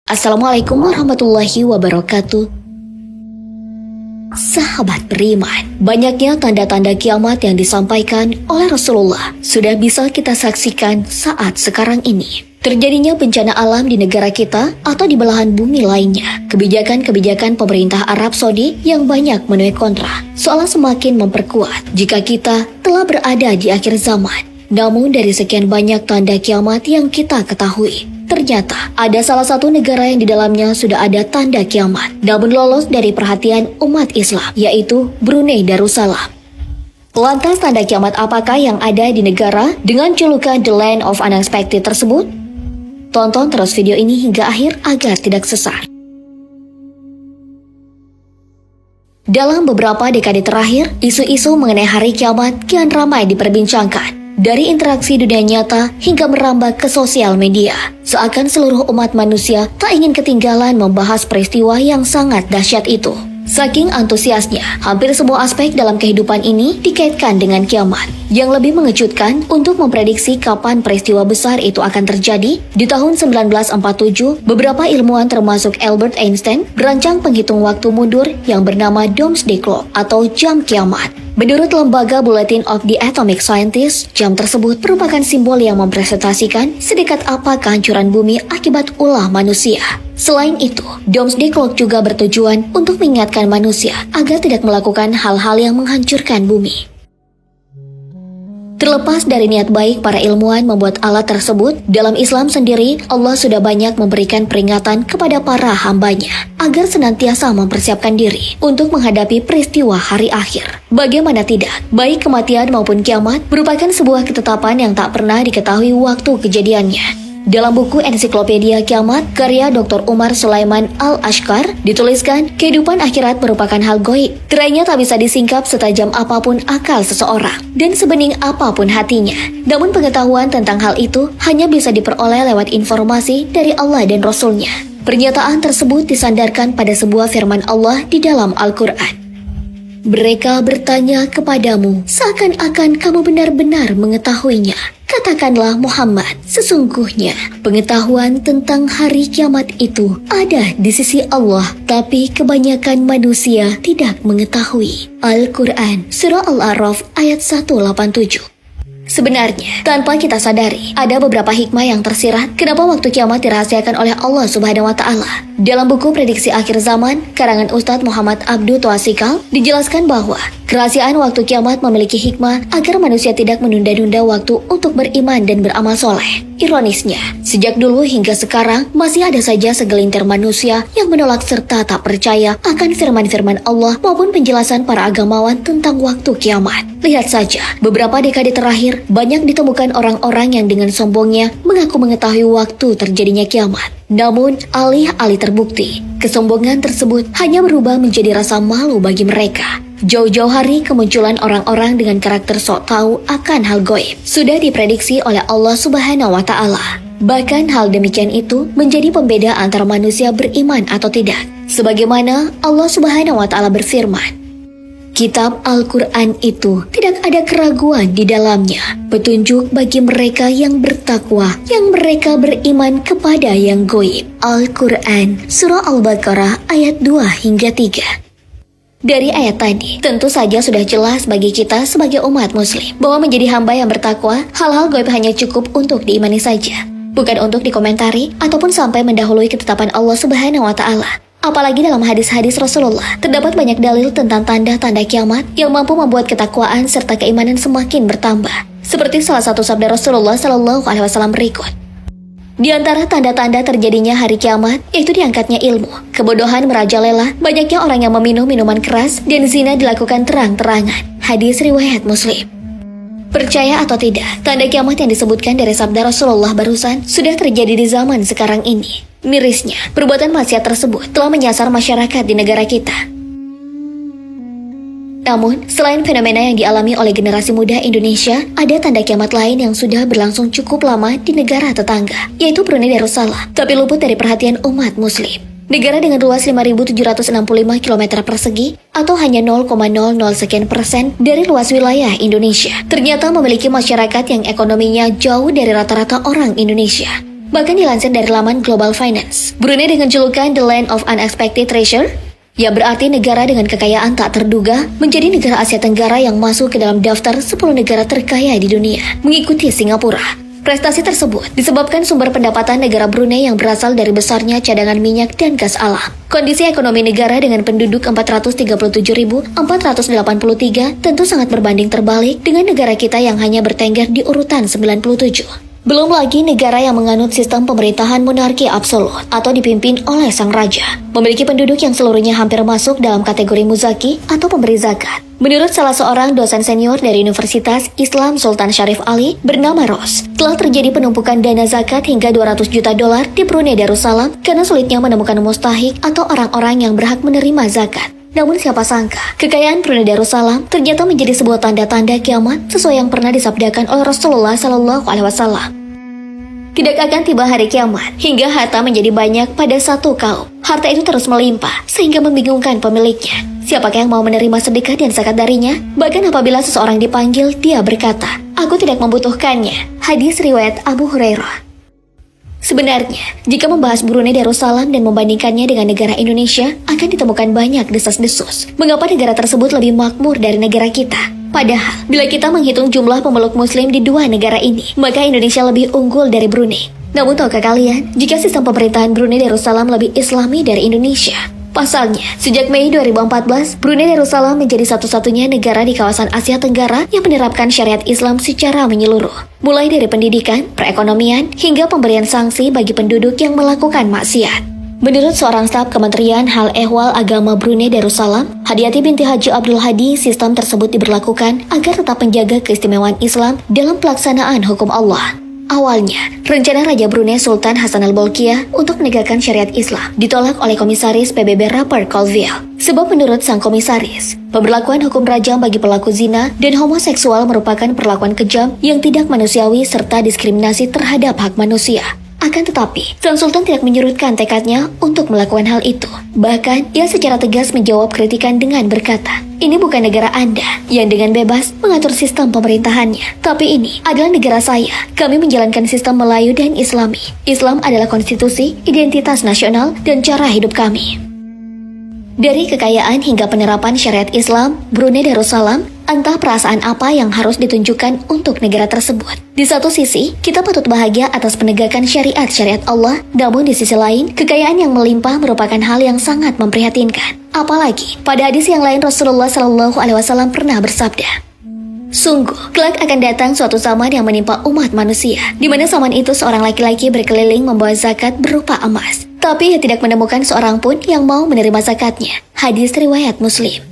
Assalamualaikum warahmatullahi wabarakatuh. Sahabat beriman, banyaknya tanda-tanda kiamat yang disampaikan oleh Rasulullah sudah bisa kita saksikan saat sekarang ini. Terjadinya bencana alam di negara kita atau di belahan bumi lainnya. Kebijakan-kebijakan pemerintah Arab Saudi yang banyak menuai kontra, seolah semakin memperkuat jika kita telah berada di akhir zaman. Namun dari sekian banyak tanda kiamat yang kita ketahui, ternyata ada salah satu negara yang di dalamnya sudah ada tanda kiamat, namun lolos dari perhatian umat Islam, yaitu Brunei Darussalam. Lantas tanda kiamat apakah yang ada di negara dengan julukan The Land of Unexpected tersebut? Tonton terus video ini hingga akhir agar tidak sesat. Dalam beberapa dekade terakhir, isu-isu mengenai hari kiamat kian ramai diperbincangkan. Dari interaksi dunia nyata hingga merambah ke sosial media, seakan seluruh umat manusia tak ingin ketinggalan membahas peristiwa yang sangat dahsyat itu. Saking antusiasnya, hampir semua aspek dalam kehidupan ini dikaitkan dengan kiamat. Yang lebih mengejutkan, untuk memprediksi kapan peristiwa besar itu akan terjadi, di tahun 1947, beberapa ilmuwan termasuk Albert Einstein berancang penghitung waktu mundur yang bernama Doomsday Clock atau jam kiamat. Menurut lembaga Bulletin of the Atomic Scientists, jam tersebut merupakan simbol yang mempresentasikan sedekat apa kehancuran bumi akibat ulah manusia. Selain itu, Doomsday Clock juga bertujuan untuk mengingatkan manusia agar tidak melakukan hal-hal yang menghancurkan bumi. Terlepas dari niat baik para ilmuwan membuat alat tersebut, dalam Islam sendiri, Allah sudah banyak memberikan peringatan kepada para hambanya agar senantiasa mempersiapkan diri untuk menghadapi peristiwa hari akhir. Bagaimana tidak, baik kematian maupun kiamat merupakan sebuah ketetapan yang tak pernah diketahui waktu kejadiannya. Dalam buku Ensiklopedia Kiamat, karya Dr. Umar Sulaiman Al-Ashqar, dituliskan, kehidupan akhirat merupakan hal gaib. Tirainya tak bisa disingkap setajam apapun akal seseorang, dan sebening apapun hatinya. Namun pengetahuan tentang hal itu hanya bisa diperoleh lewat informasi dari Allah dan Rasul-Nya. Pernyataan tersebut disandarkan pada sebuah firman Allah di dalam Al-Quran. Mereka bertanya kepadamu, seakan-akan kamu benar-benar mengetahuinya. Katakanlah Muhammad, sesungguhnya pengetahuan tentang hari kiamat itu ada di sisi Allah, tapi kebanyakan manusia tidak mengetahui. Al-Quran, Surah Al-A'raf ayat 187. Sebenarnya, tanpa kita sadari, ada beberapa hikmah yang tersirat kenapa waktu kiamat dirahasiakan oleh Allah Subhanahu wa Ta'ala. Dalam buku Prediksi Akhir Zaman, karangan Ustadz Muhammad Abdu Twasikal, dijelaskan bahwa kerahasiaan waktu kiamat memiliki hikmah agar manusia tidak menunda-nunda waktu untuk beriman dan beramal soleh. Ironisnya, sejak dulu hingga sekarang, masih ada saja segelintir manusia yang menolak serta tak percaya akan firman-firman Allah maupun penjelasan para agamawan tentang waktu kiamat. Lihat saja, beberapa dekade terakhir, banyak ditemukan orang-orang yang dengan sombongnya mengaku mengetahui waktu terjadinya kiamat. Namun, alih-alih terbukti, kesombongan tersebut hanya berubah menjadi rasa malu bagi mereka. Jauh-jauh hari kemunculan orang-orang dengan karakter sok tahu akan hal gaib sudah diprediksi oleh Allah Subhanahu wa Ta'ala. Bahkan hal demikian itu menjadi pembeda antara manusia beriman atau tidak. Sebagaimana Allah Subhanahu wa Ta'ala berfirman, Kitab Al-Quran itu tidak ada keraguan di dalamnya, petunjuk bagi mereka yang bertakwa, yang mereka beriman kepada yang gaib. Al-Quran, Surah Al-Baqarah ayat 2 hingga 3. Dari ayat tadi, tentu saja sudah jelas bagi kita sebagai umat muslim bahwa menjadi hamba yang bertakwa, hal-hal gaib hanya cukup untuk diimani saja, bukan untuk dikomentari ataupun sampai mendahului ketetapan Allah Subhanahu wa Ta'ala. Apalagi dalam hadis-hadis Rasulullah, terdapat banyak dalil tentang tanda-tanda kiamat yang mampu membuat ketakwaan serta keimanan semakin bertambah. Seperti salah satu sabda Rasulullah SAW berikut. Di antara tanda-tanda terjadinya hari kiamat, yaitu diangkatnya ilmu, kebodohan merajalela, banyaknya orang yang meminum minuman keras, dan zina dilakukan terang-terangan. Hadis riwayat Muslim. Percaya atau tidak, tanda kiamat yang disebutkan dari sabda Rasulullah barusan sudah terjadi di zaman sekarang ini. Mirisnya, perbuatan maksiat tersebut telah menyasar masyarakat di negara kita. Namun, selain fenomena yang dialami oleh generasi muda Indonesia, ada tanda kiamat lain yang sudah berlangsung cukup lama di negara tetangga, yaitu Brunei Darussalam, tapi luput dari perhatian umat muslim. Negara dengan luas 5.765 km persegi atau hanya 0,00 sekian persen dari luas wilayah Indonesia, ternyata memiliki masyarakat yang ekonominya jauh dari rata-rata orang Indonesia. Bahkan dilansir dari laman Global Finance, Brunei dengan julukan The Land of Unexpected Treasure, yang berarti negara dengan kekayaan tak terduga, menjadi negara Asia Tenggara yang masuk ke dalam daftar 10 negara terkaya di dunia, mengikuti Singapura. Prestasi tersebut disebabkan sumber pendapatan negara Brunei yang berasal dari besarnya cadangan minyak dan gas alam. Kondisi ekonomi negara dengan penduduk 437.483 tentu sangat berbanding terbalik dengan negara kita yang hanya bertengger di urutan 97. Belum lagi negara yang menganut sistem pemerintahan monarki absolut atau dipimpin oleh sang raja, memiliki penduduk yang seluruhnya hampir masuk dalam kategori muzaki atau pemberi zakat. Menurut salah seorang dosen senior dari Universitas Islam Sultan Syarif Ali bernama Ros, telah terjadi penumpukan dana zakat hingga 200 juta dolar di Brunei Darussalam karena sulitnya menemukan mustahik atau orang-orang yang berhak menerima zakat. Namun siapa sangka, kekayaan Brunei Darussalam ternyata menjadi sebuah tanda-tanda kiamat sesuai yang pernah disabdakan oleh Rasulullah SAW. Tidak akan tiba hari kiamat hingga harta menjadi banyak pada satu kaum. Harta itu terus melimpah sehingga membingungkan pemiliknya. Siapakah yang mau menerima sedekah dan zakat darinya? Bahkan apabila seseorang dipanggil, dia berkata, "Aku tidak membutuhkannya." Hadis riwayat Abu Hurairah. Sebenarnya, jika membahas Brunei Darussalam dan membandingkannya dengan negara Indonesia, akan ditemukan banyak desas-desus. Mengapa negara tersebut lebih makmur dari negara kita? Padahal, bila kita menghitung jumlah pemeluk muslim di dua negara ini, maka Indonesia lebih unggul dari Brunei. Namun tahukah kalian, jika sistem pemerintahan Brunei Darussalam lebih islami dari Indonesia? Pasalnya, sejak Mei 2014, Brunei Darussalam menjadi satu-satunya negara di kawasan Asia Tenggara yang menerapkan syariat Islam secara menyeluruh. Mulai dari pendidikan, perekonomian, hingga pemberian sanksi bagi penduduk yang melakukan maksiat. Menurut seorang staf Kementerian Hal Ehwal Agama Brunei Darussalam, Hadiati binti Haji Abdul Hadi, sistem tersebut diberlakukan agar tetap menjaga keistimewaan Islam dalam pelaksanaan hukum Allah. Awalnya, rencana Raja Brunei Sultan Hassanal Bolkiah untuk menegakkan syariat Islam ditolak oleh Komisaris PBB Rupert Colville. Sebab menurut sang komisaris, pemberlakuan hukum rajam bagi pelaku zina dan homoseksual merupakan perlakuan kejam yang tidak manusiawi serta diskriminasi terhadap hak manusia. Akan tetapi, sang sultan tidak menyurutkan tekadnya untuk melakukan hal itu. Bahkan, ia secara tegas menjawab kritikan dengan berkata, "Ini bukan negara Anda yang dengan bebas mengatur sistem pemerintahannya. Tapi ini adalah negara saya. Kami menjalankan sistem Melayu dan Islami. Islam adalah konstitusi, identitas nasional, dan cara hidup kami." Dari kekayaan hingga penerapan syariat Islam, Brunei Darussalam, entah perasaan apa yang harus ditunjukkan untuk negara tersebut. Di satu sisi, kita patut bahagia atas penegakan syariat-syariat Allah, namun di sisi lain, kekayaan yang melimpah merupakan hal yang sangat memprihatinkan. Apalagi, pada hadis yang lain Rasulullah SAW pernah bersabda, "Sungguh, kelak akan datang suatu zaman yang menimpa umat manusia, di mana zaman itu seorang laki-laki berkeliling membawa zakat berupa emas. Tapi ia tidak menemukan seorang pun yang mau menerima zakatnya." Hadis riwayat Muslim.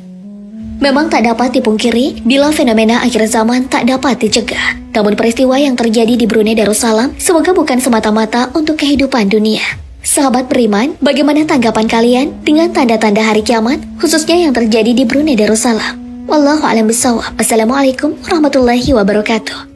Memang tak dapat dipungkiri bila fenomena akhir zaman tak dapat dicegah. Namun peristiwa yang terjadi di Brunei Darussalam semoga bukan semata-mata untuk kehidupan dunia. Sahabat beriman, bagaimana tanggapan kalian dengan tanda-tanda hari kiamat, khususnya yang terjadi di Brunei Darussalam? Wallahu a'lam bishawab. Assalamualaikum warahmatullahi wabarakatuh.